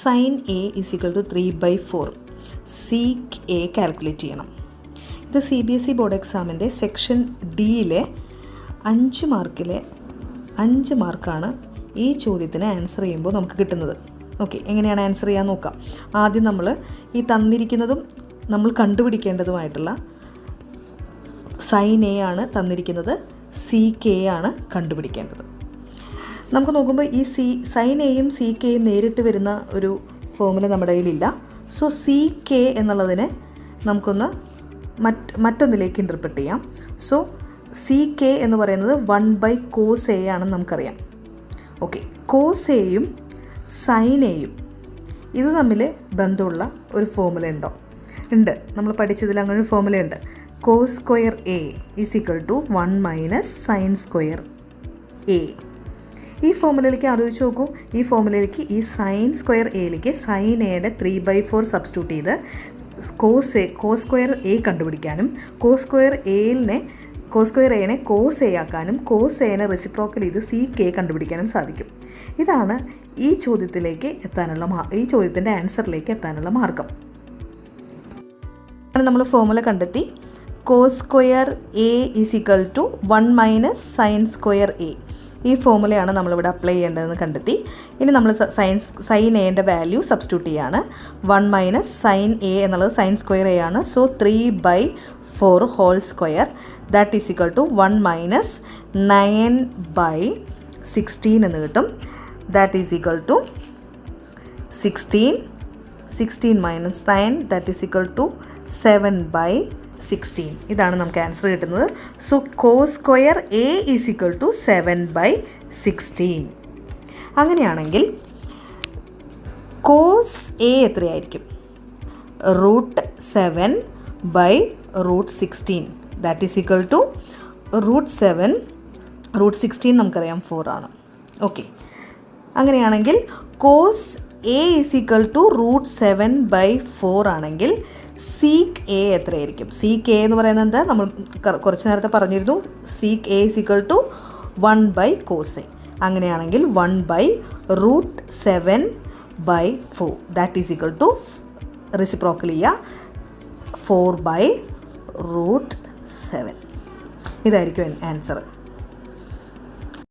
Sine A = 3/4 സീക്ക് A calculate ചെയ്യണം. ഇത് CBSE ബോർഡ് എക്സാമിൻ്റെ സെക്ഷൻ ഡിയിലെ 5 മാർക്കിലെ 5 മാർക്കാണ് ഈ ചോദ്യത്തിന് ആൻസർ ചെയ്യുമ്പോൾ നമുക്ക് കിട്ടുന്നത്. ഓക്കെ, എങ്ങനെയാണ് ആൻസർ ചെയ്യാൻ നോക്കാം. ആദ്യം നമ്മൾ ഈ തന്നിരിക്കുന്നതും നമ്മൾ കണ്ടുപിടിക്കേണ്ടതുമായിട്ടുള്ള സൈൻ എ ആണ് തന്നിരിക്കുന്നത്, സീക്ക് എ ആണ് കണ്ടുപിടിക്കേണ്ടത്. നമുക്ക് നോക്കുമ്പോൾ ഈ സൈൻ എയും സീക്ക് എയും നേരിട്ട് വരുന്ന ഒരു ഫോമുല നമ്മുടെ കയ്യിലില്ല. സോ സീക്ക് എ എന്നുള്ളതിനെ നമുക്കൊന്ന് മറ്റൊന്നിലേക്ക് ഇൻ്റർപ്രറ്റ് ചെയ്യാം. സോ സീക്ക് എ എന്ന് പറയുന്നത് 1/cos A ആണെന്ന് നമുക്കറിയാം. ഓക്കെ, കോസ് എയും സൈൻ എയും ഇത് തമ്മിൽ ബന്ധമുള്ള ഒരു ഫോമുല ഉണ്ടോ? ഉണ്ട്. നമ്മൾ പഠിച്ചതിൽ അങ്ങനെ ഒരു ഫോമുലയുണ്ട്. cos square A = 1 - sin square A. ഈ ഫോമുലയിലേക്ക് ആലോചിച്ച് നോക്കൂ. ഈ ഫോമുലയിലേക്ക് ഈ സൈൻ സ്ക്വയർ എയിലേക്ക് സൈൻ എയുടെ 3/4 സബ്സ്റ്റിറ്റ്യൂട്ട് ചെയ്ത് കോസ് സ്ക്വയർ എ കണ്ടുപിടിക്കാനും കോസ് സ്ക്വയർ എനെ കോസ് എ ആക്കാനും കോസ് എനെ റെസിപ്രോക്കൽ ചെയ്ത് സീക്ക് എ കണ്ടുപിടിക്കാനും സാധിക്കും. ഇതാണ് ഈ ചോദ്യത്തിൻ്റെ ആൻസറിലേക്ക് എത്താനുള്ള മാർഗം. നമ്മൾ ഫോമുല കണ്ടെത്തി. Cos square A = 1 - sine square A. ഈ ഫോമുലയാണ് നമ്മളിവിടെ അപ്ലൈ ചെയ്യേണ്ടതെന്ന് കണ്ടെത്തി. ഇനി നമ്മൾ സൈൻ എയുടെ വാല്യൂ സബ്സ്റ്റിറ്റ്യൂട്ട് ചെയ്യാണ്. 1 - സൈൻ എ എന്നുള്ളത് സൈൻ സ്ക്വയർ എ ആണ്. സോ 3/4 ഹോൾ സ്ക്വയർ ദാറ്റ് = 1 - 9/16 എന്ന് കിട്ടും. That = 16 - 9 that = 7/16. ഇതാണ് നമുക്ക് ആൻസർ കിട്ടുന്നത്. So cos square A = 7/16. അങ്ങനെയാണെങ്കിൽ കോസ് എ എത്രയായിരിക്കും? √7/√16 ദാറ്റ് = √7. √16 നമുക്കറിയാം 4 ആണ്. ഓക്കെ, അങ്ങനെയാണെങ്കിൽ കോസ് എ = √7/4 ആണെങ്കിൽ സീക്ക് എ എത്രയായിരിക്കും? സീക്ക് എ എന്ന് പറയുന്നത് എന്താ? നമ്മൾ കുറച്ച് നേരത്തെ പറഞ്ഞിരുന്നു. Seek A = 1/cos A. അങ്ങനെയാണെങ്കിൽ 1/√7/4 ദാറ്റ് = റെസിപ്രോക്കൽ ചെയ്യുക 4/√7. ഇതായിരിക്കും ആൻസർ.